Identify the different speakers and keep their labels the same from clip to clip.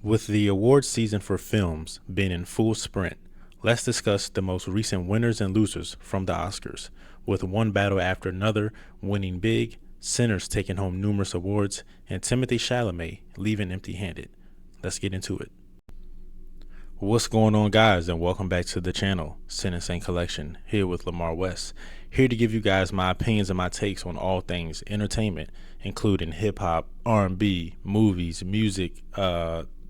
Speaker 1: With the awards season for films being in full sprint, let's discuss the most recent winners and losers from the Oscars, with one battle after another winning big, Sinners taking home numerous awards, and Timothée Chalamet leaving empty-handed. Let's get into it. What's going on, guys, and welcome back to the channel, Sin and Saint Collection, here with Lamar West, here to give you guys my opinions and my takes on all things entertainment, including hip-hop, R&B, movies, music,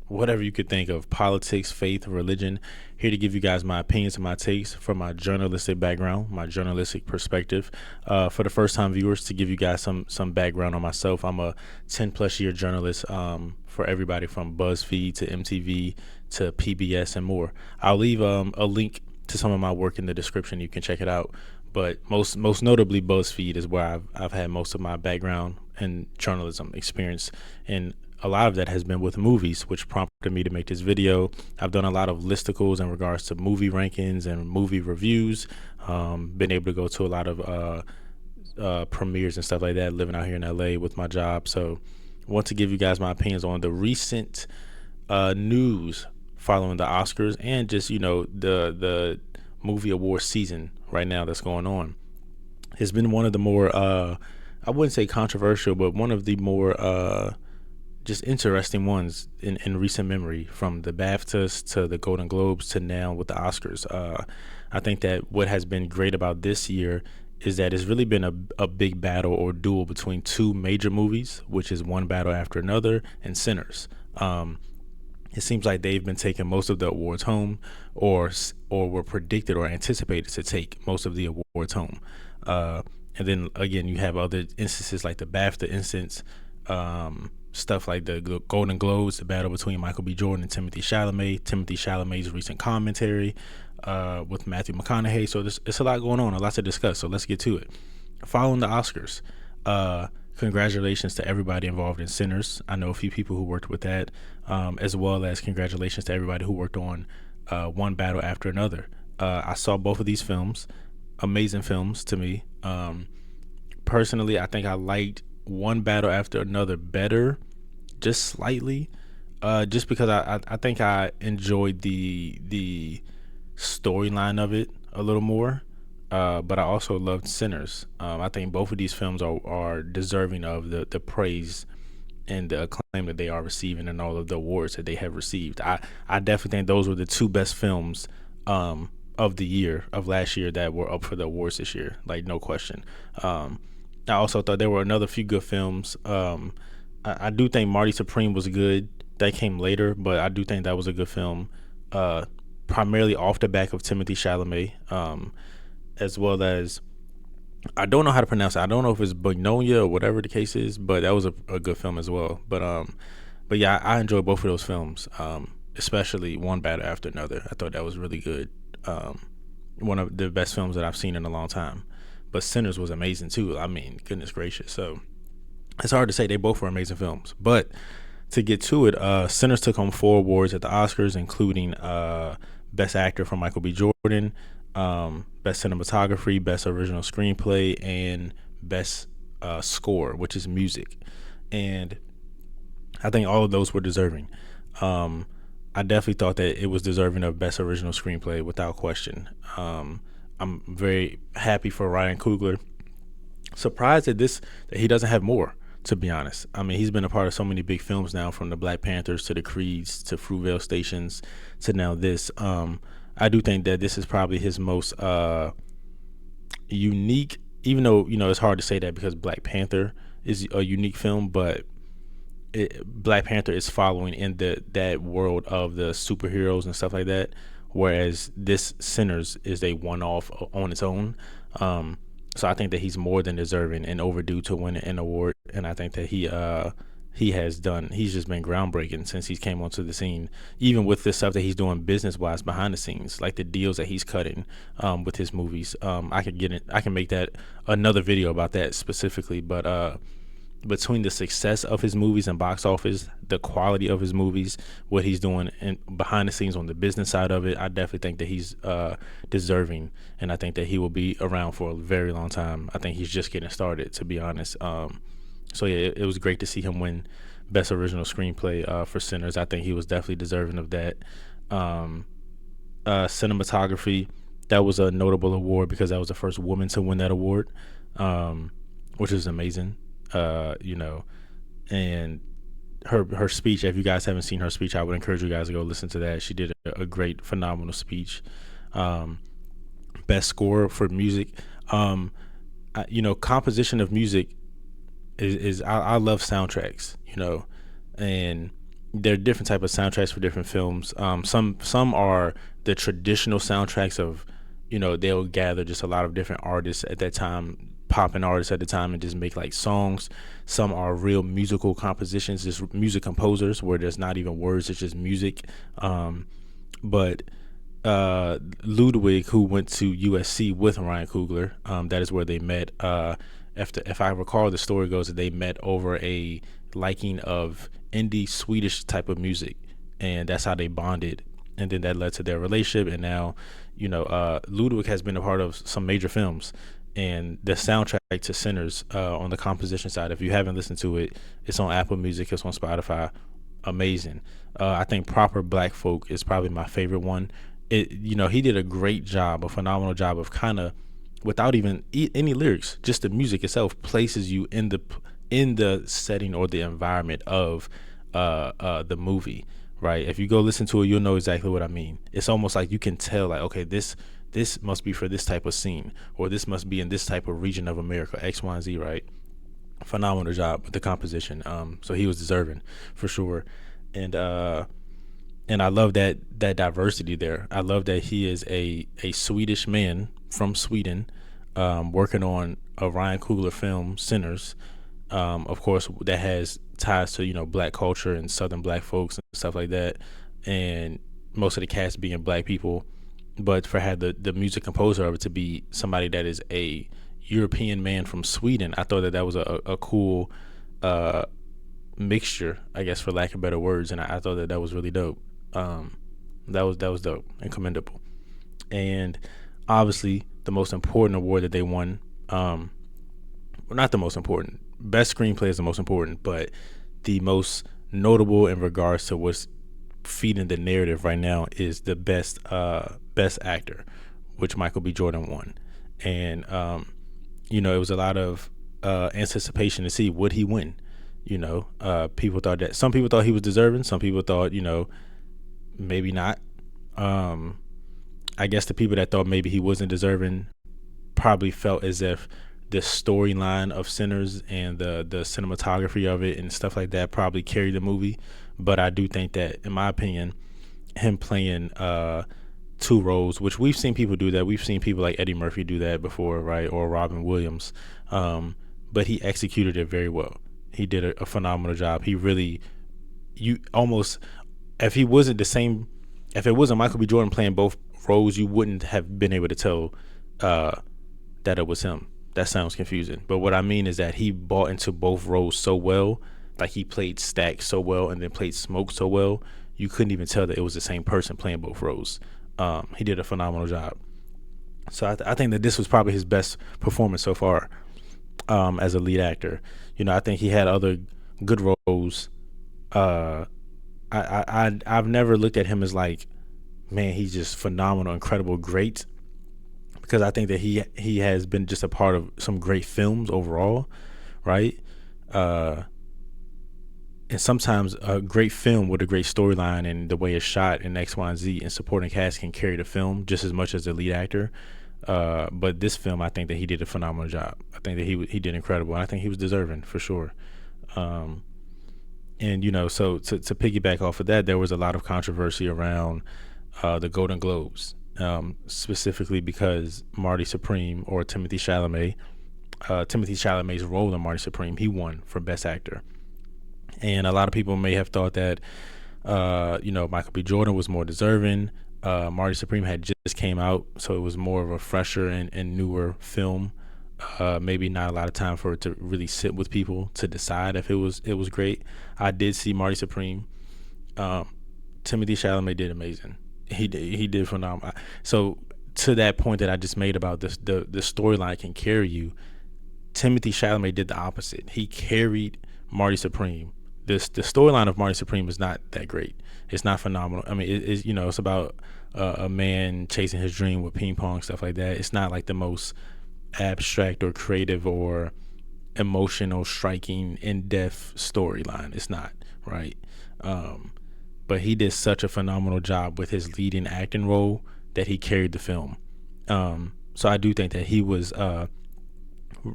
Speaker 1: whatever you could think of, politics, faith, religion. Here to give you guys my opinions and my takes from my journalistic background, my journalistic perspective. For the first time viewers, to give you guys some background on myself, I'm a 10 plus year journalist for everybody from BuzzFeed to MTV to PBS and more. I'll leave a link to some of my work in the description. You can check it out. But most notably, BuzzFeed is where I've had most of my background and journalism experience, and a lot of that has been with movies, which prompted me to make this video. I've done a lot of listicles in regards to movie rankings and movie reviews. Been able to go to a lot of premieres and stuff like that, living out here in LA with my job. So I want to give you guys my opinions on the recent news following the Oscars and just, the movie award season right now that's going on. It's been one of the more, I wouldn't say controversial, but one of the more just interesting ones in recent memory, from the BAFTAs to the Golden Globes to now with the Oscars. I think that what has been great about this year is that it's really been a big battle or duel between two major movies, which is One Battle After Another and Sinners. It seems like they've been taking most of the awards home, or were predicted or anticipated to take most of the awards home. And then again, you have other instances like the BAFTA instance, stuff like the Golden Globes, the battle between Michael B. Jordan and Timothée Chalamet's recent commentary with Matthew McConaughey. So it's a lot going on, a lot to discuss. So let's get to it. Following the Oscars, congratulations to everybody involved in Sinners. I know a few people who worked with that, as well as congratulations to everybody who worked on One Battle After Another. I saw both of these films, amazing films to me. Personally, I think I liked One Battle After Another better, just slightly, just because I think I enjoyed the storyline of it a little more, but I also loved Sinners. I think both of these films are deserving of the praise and the acclaim that they are receiving and all of the awards that they have received. I definitely think those were the two best films of the year, of last year, that were up for the awards this year, like no question. I also thought there were another few good films. I do think Marty Supreme was good. That came later, but I do think that was a good film, primarily off the back of Timothée Chalamet, as well as, I don't know how to pronounce it. I don't know if it's Magnolia or whatever the case is, but that was a good film as well. But yeah, I enjoyed both of those films, especially One Battle After Another. I thought that was really good. One of the best films that I've seen in a long time. But Sinners was amazing too. I mean, goodness gracious. So it's hard to say. They both were amazing films. But to get to it, Sinners took home 4 awards at the Oscars, including Best Actor for Michael B. Jordan, Best Cinematography, Best Original Screenplay, and Best Score, which is music. And I think all of those were deserving. I definitely thought that it was deserving of Best Original Screenplay without question. I'm very happy for Ryan Coogler. Surprised that he doesn't have more, to be honest. I mean, he's been a part of so many big films now, from the Black Panthers to the Creeds to Fruitvale Stations to now this. I do think that this is probably his most unique, even though, it's hard to say that because Black Panther is a unique film, but Black Panther is following in that world of the superheroes and stuff like that, whereas this Sinners is a one-off on its own. So I think that he's more than deserving and overdue to win an award, and I think that he's just been groundbreaking since he came onto the scene, even with the stuff that he's doing business-wise behind the scenes, like the deals that he's cutting with his movies. I can make that another video about that specifically, but between the success of his movies and box office, the quality of his movies, what he's doing and behind the scenes on the business side of it, I definitely think that he's deserving, and I think that he will be around for a very long time. I think he's just getting started, to be honest. So yeah, it was great to see him win best original screenplay for Sinners. I think he was definitely deserving of that. Um, Cinematography, that was a notable award because that was the first woman to win that award, um, which is amazing. You know, and her speech. If you guys haven't seen her speech, I would encourage you guys to go listen to that. She did a great, phenomenal speech. Um, Best score for music. Um, Composition of music is I love soundtracks. And there are different type of soundtracks for different films. Some are the traditional soundtracks of, they'll gather just a lot of different artists at that time, popping artists at the time, and just make like songs. Some are real musical compositions, just music composers where there's not even words, it's just music. But Ludwig, who went to USC with Ryan Coogler, that is where they met. If I recall, the story goes that they met over a liking of indie Swedish type of music, and that's how they bonded. And then that led to their relationship. And now, Ludwig has been a part of some major films. And the soundtrack to Sinners, on the composition side, if you haven't listened to it, it's on Apple Music, it's on Spotify. Amazing. I think Proper Black Folk is probably my favorite one. He did a great job, a phenomenal job of kind of, without even any lyrics, just the music itself places you in the setting or the environment of the movie, right? If you go listen to it, you'll know exactly what I mean. It's almost like you can tell, like, okay, this must be for this type of scene, or this must be in this type of region of America, X, Y, and Z, right? Phenomenal job with the composition. So he was deserving for sure. And I love that diversity there. I love that he is a Swedish man from Sweden, working on a Ryan Coogler film, Sinners. Of course, that has ties to black culture and Southern black folks and stuff like that, and most of the cast being black people. But for had the music composer of it to be somebody that is a European man from Sweden, I thought that was a cool mixture, I guess, for lack of better words, and I thought that was really dope. That was dope and commendable. And obviously, the most important award that they won, well, not the most important. Best screenplay is the most important, but the most notable in regards to what's feeding the narrative right now is the best actor, which Michael B. Jordan won. And it was a lot of anticipation to see would he win. People thought that some people thought he was deserving, some people thought maybe not. I guess the people that thought maybe he wasn't deserving probably felt as if the storyline of Sinners and the cinematography of it and stuff like that probably carried the movie. But I do think that, in my opinion, him playing two roles, which we've seen people do that. We've seen people like Eddie Murphy do that before, right? Or Robin Williams. But he executed it very well. He did a phenomenal job. He really, if he wasn't the same, if it wasn't Michael B. Jordan playing both roles, you wouldn't have been able to tell that it was him. That sounds confusing. But what I mean is that he bought into both roles so well. Like, he played Stack so well and then played Smoke so well, you couldn't even tell that it was the same person playing both roles. He did a phenomenal job. So I think that this was probably his best performance so far as a lead actor. I think he had other good roles. I've never looked at him as like, man, he's just phenomenal, incredible, great, because I think that he has been just a part of some great films overall, right? And sometimes a great film with a great storyline and the way it's shot and X, Y, and Z and supporting cast can carry the film just as much as the lead actor. But this film, I think that he did a phenomenal job. I think that he did incredible. And I think he was deserving for sure. And so to piggyback off of that, there was a lot of controversy around the Golden Globes, specifically because Marty Supreme, or Timothy Chalamet's role in Marty Supreme, he won for Best Actor. And a lot of people may have thought that, Michael B. Jordan was more deserving. Marty Supreme had just came out, so it was more of a fresher and newer film. Maybe not a lot of time for it to really sit with people to decide if it was great. I did see Marty Supreme. Timothy Chalamet did amazing. He did phenomenal. So to that point that I just made about this, the storyline can carry you. Timothy Chalamet did the opposite. He carried Marty Supreme the storyline of Marty Supreme is not that great. It's not phenomenal. I mean, it's it's about a man chasing his dream with ping pong stuff like that. It's not like the most abstract or creative or emotional, striking, in-depth storyline. It's not, right. Um, but he did such a phenomenal job with his leading acting role that he carried the film. So I do think that he was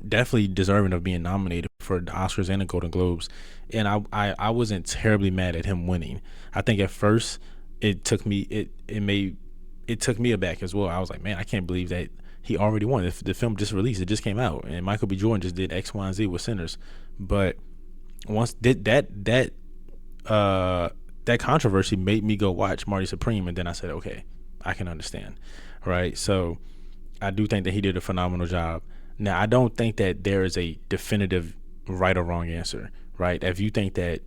Speaker 1: definitely deserving of being nominated for the Oscars and the Golden Globes. And I wasn't terribly mad at him winning. I think at first it took me aback as well. I was like, man, I can't believe that he already won. If the film just released, it just came out, and Michael B. Jordan just did X, Y, and Z with Sinners. But once did that controversy made me go watch Marty Supreme, and then I said, okay, I can understand, right? So I do think that he did a phenomenal job. Now, I don't think that there is a definitive right or wrong answer, right? If you think that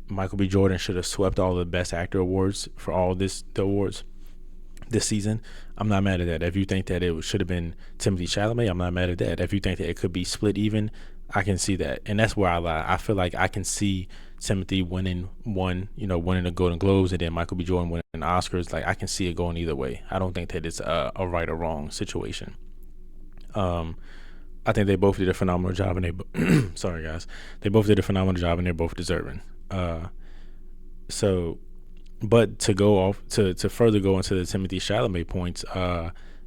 Speaker 1: Michael B. Jordan should have swept all the Best Actor awards for all the awards this season, I'm not mad at that. If you think that it should have been Timothée Chalamet, I'm not mad at that. If you think that it could be split even, I can see that. And that's where I lie. I feel like I can see Timothy winning the Golden Globes, and then Michael B. Jordan winning the Oscars. Like, I can see it going either way. I don't think that it's a right or wrong situation. I think they both did a phenomenal job, and they sorry guys, they both did a phenomenal job, and they're both deserving. So, but to go off to further go into the Timothée Chalamet points,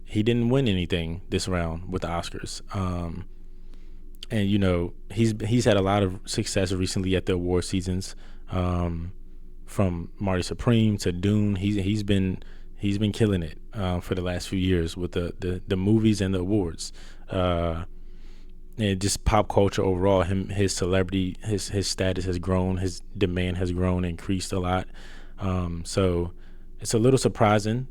Speaker 1: he didn't win anything this round with the Oscars. And he's had a lot of success recently at the award seasons. From Marty Supreme to Dune, he's been killing it for the last few years with the movies and the awards. And just pop culture overall, his celebrity, his status has grown, his demand has grown, increased a lot. So it's a little surprising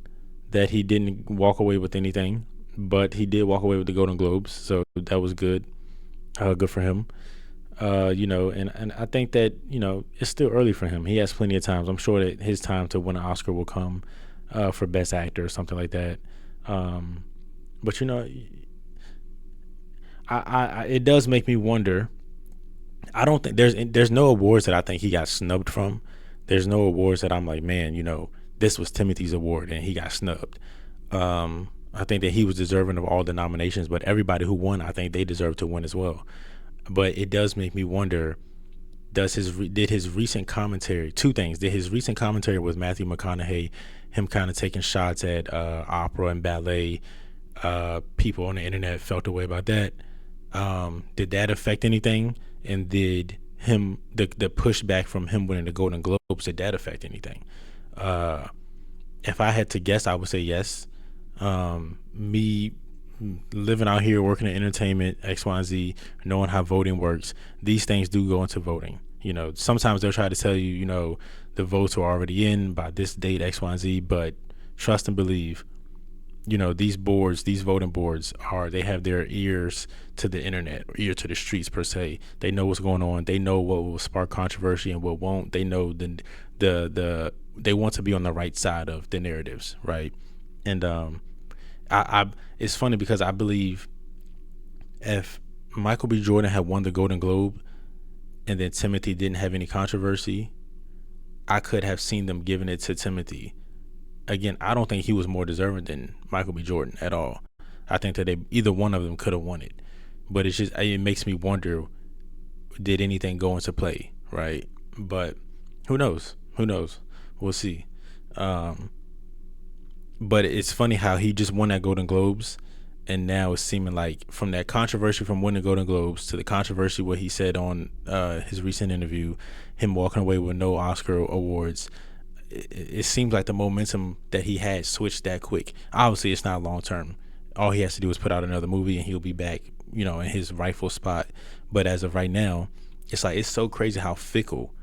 Speaker 1: that he didn't walk away with anything, but he did walk away with the Golden Globes, so that was good. Good for him. And I think that it's still early for him. He has plenty of time. I'm sure that his time to win an Oscar will come for Best Actor or something like that. But I it does make me wonder. I don't think there's no awards that I think he got snubbed from. There's no awards that I'm like, man, this was Timothy's award and he got snubbed. I think that he was deserving of all the nominations, but everybody who won, I think they deserve to win as well. But it does make me wonder, did his recent commentary, two things, did his recent commentary with Matthew McConaughey, him kind of taking shots at opera and ballet, people on the internet felt a way about that. Did that affect anything? And did the pushback from him winning the Golden Globes, did that affect anything? If I had to guess, I would say yes. Me living out here working in entertainment, X, Y, and Z, knowing how voting works, these things do go into voting. Sometimes they'll try to tell you, the votes are already in by this date, X, Y, and Z, but trust and believe, these voting boards they have their ears to the internet, or ear to the streets per se. They know what's going on. They know what will spark controversy and what won't. They know they want to be on the right side of the narratives, right? And I it's funny because I believe if Michael B. Jordan had won the Golden Globe and then Timothy didn't have any controversy, I could have seen them giving it to Timothy. Again, I don't think he was more deserving than Michael B. Jordan at all. I think that either one of them could have won it. But it makes me wonder, did anything go into play, right? But who knows? We'll see. But it's funny how he just won that Golden Globes, and now it's seeming like from that controversy from winning Golden Globes to the controversy what he said on his recent interview, him walking away with no Oscar awards, it seems like the momentum that he had switched that quick. Obviously, it's not long term. All he has to do is put out another movie and he'll be back, in his rightful spot. But as of right now, it's so crazy how fickle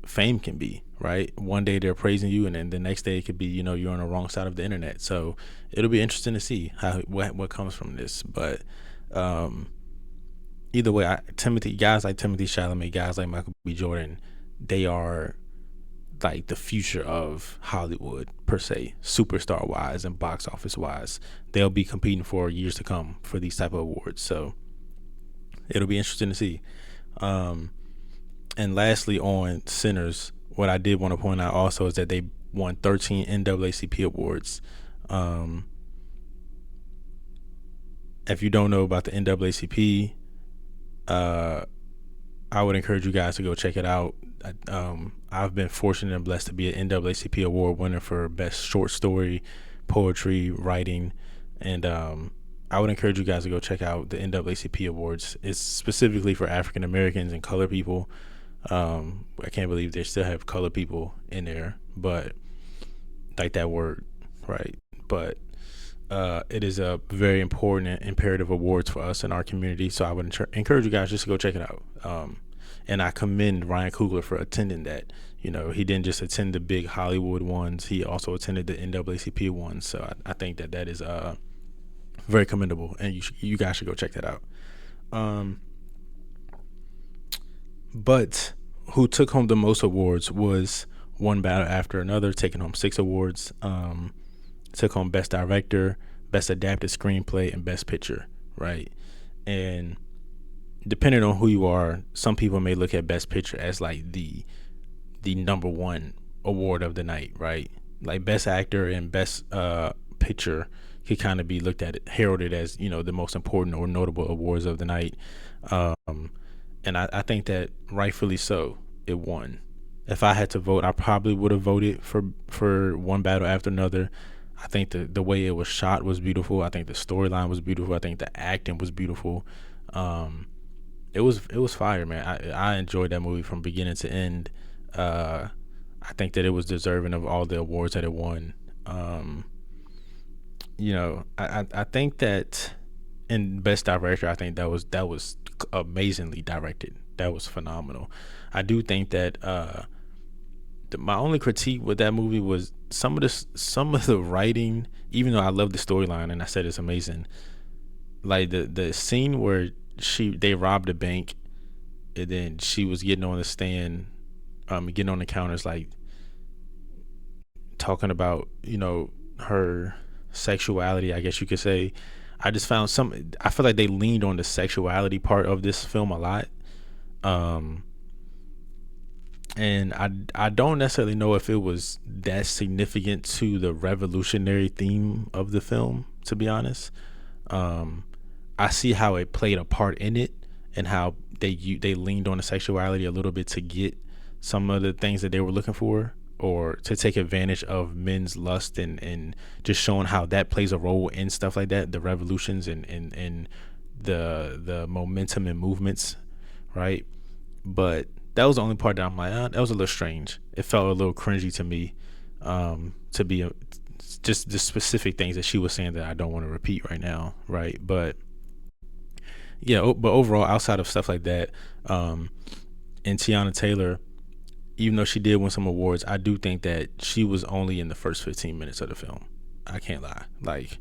Speaker 1: fame can be, right? One day they're praising you, and then the next day it could be, you're on the wrong side of the internet. So it'll be interesting to see what comes from this. But either way, guys like Timothée Chalamet, guys like Michael B. Jordan, they are like the future of Hollywood per se, superstar wise and box office wise. They'll be competing for years to come for these type of awards. So it'll be interesting to see. And lastly, on Sinners, what I did want to point out also is that they won 13 NAACP awards. Um, if you don't know about the NAACP, uh, I would encourage you guys to go check it out. I've been fortunate and blessed to be an NAACP award winner for best short story, poetry, writing, and I would encourage you guys to go check out the NAACP awards. It's specifically for African Americans and colored people. I can't believe they still have colored people in there, but like that word, right? But it is a very important and imperative awards for us in our community. So I would encourage you guys just to go check it out. And I commend Ryan Coogler for attending that. You know, he didn't just attend the big Hollywood ones; he also attended the NAACP ones. So I think that is very commendable, and you guys should go check that out. Um, but who took home the most awards was One Battle After Another, taking home 6 awards. Took home Best Director, Best Adapted Screenplay, and Best Picture, right? And depending on who you are, some people may look at Best Picture as like the number one award of the night, right? Like Best Actor and Best Picture could kind of be looked at, heralded as, you know, the most important or notable awards of the night. Um, and I think that rightfully so, it won. If I had to vote, I probably would have voted for One Battle After Another. I think the way it was shot was beautiful. I think the storyline was beautiful. I think the acting was beautiful. Um, it was fire, man. I enjoyed that movie from beginning to end. I think that it was deserving of all the awards that it won. You know, I think that in Best Director, I think that was amazingly directed. That was phenomenal. I do think that my only critique with that movie was some of the writing. Even though I love the storyline and I said it's amazing, like the scene where they robbed a bank and then she was getting on the stand, getting on the counters, like talking about, you know, her sexuality, I guess you could say. I just found I feel like they leaned on the sexuality part of this film a lot. Um, and I don't necessarily know if it was that significant to the revolutionary theme of the film, to be honest. Um, I see how it played a part in it and how they leaned on the sexuality a little bit to get some of the things that they were looking for, or to take advantage of men's lust, and just showing how that plays a role in stuff like that, the revolutions and the momentum and movements, right? But that was the only part that I'm like, that was a little strange. It felt a little cringy to me, to be just the specific things that she was saying that I don't want to repeat right now, right? But yeah, but overall, outside of stuff like that, um, and Tiana Taylor, even though she did win some awards, I do think that she was only in the first 15 minutes of the film. I can't lie. Like,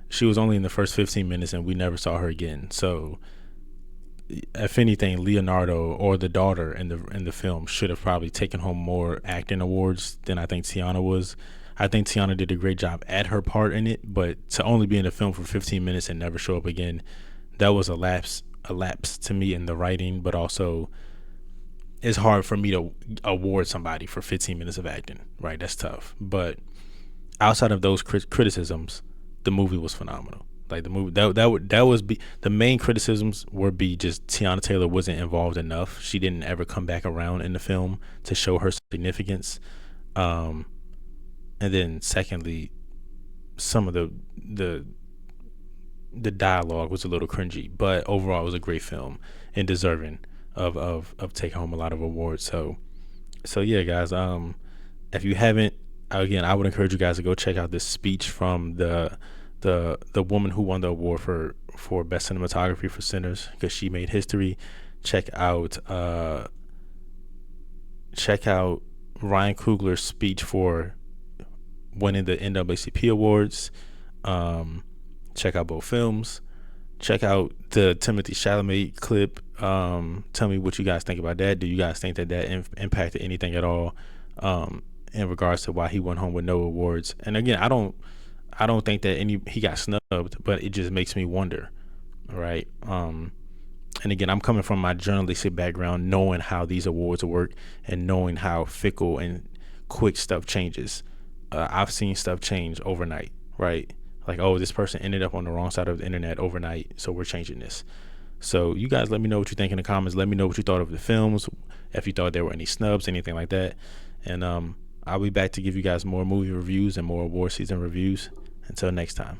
Speaker 1: she was only in the first 15 minutes and we never saw her again. So if anything, Leonardo or the daughter in the film should have probably taken home more acting awards than I think Tiana was. I think Tiana did a great job at her part in it, but to only be in the film for 15 minutes and never show up again, that was a lapse to me in the writing, but also it's hard for me to award somebody for 15 minutes of acting, right? That's tough. But outside of those criticisms, the movie was phenomenal. Like, the movie, that was the main criticisms would be just Tiana Taylor wasn't involved enough. She didn't ever come back around in the film to show her significance. Um, and then secondly, some of the dialogue was a little cringy, but overall it was a great film and deserving of taking home a lot of awards. So yeah, guys. If you haven't, again, I would encourage you guys to go check out this speech from the woman who won the award for best cinematography for Sinners, because she made history. Check out Ryan Coogler's speech for winning the NAACP awards. Check out both films. Check out the Timothy Chalamet clip. Tell me what you guys think about that. Do you guys think that impacted anything at all, in regards to why he went home with no awards? And again, I don't think that he got snubbed, but it just makes me wonder, right? And again, I'm coming from my journalistic background, knowing how these awards work and knowing how fickle and quick stuff changes. I've seen stuff change overnight, right? Like, oh, this person ended up on the wrong side of the internet overnight, so we're changing this. So you guys let me know what you think in the comments. Let me know what you thought of the films, if you thought there were any snubs, anything like that. And I'll be back to give you guys more movie reviews and more award season reviews. Until next time.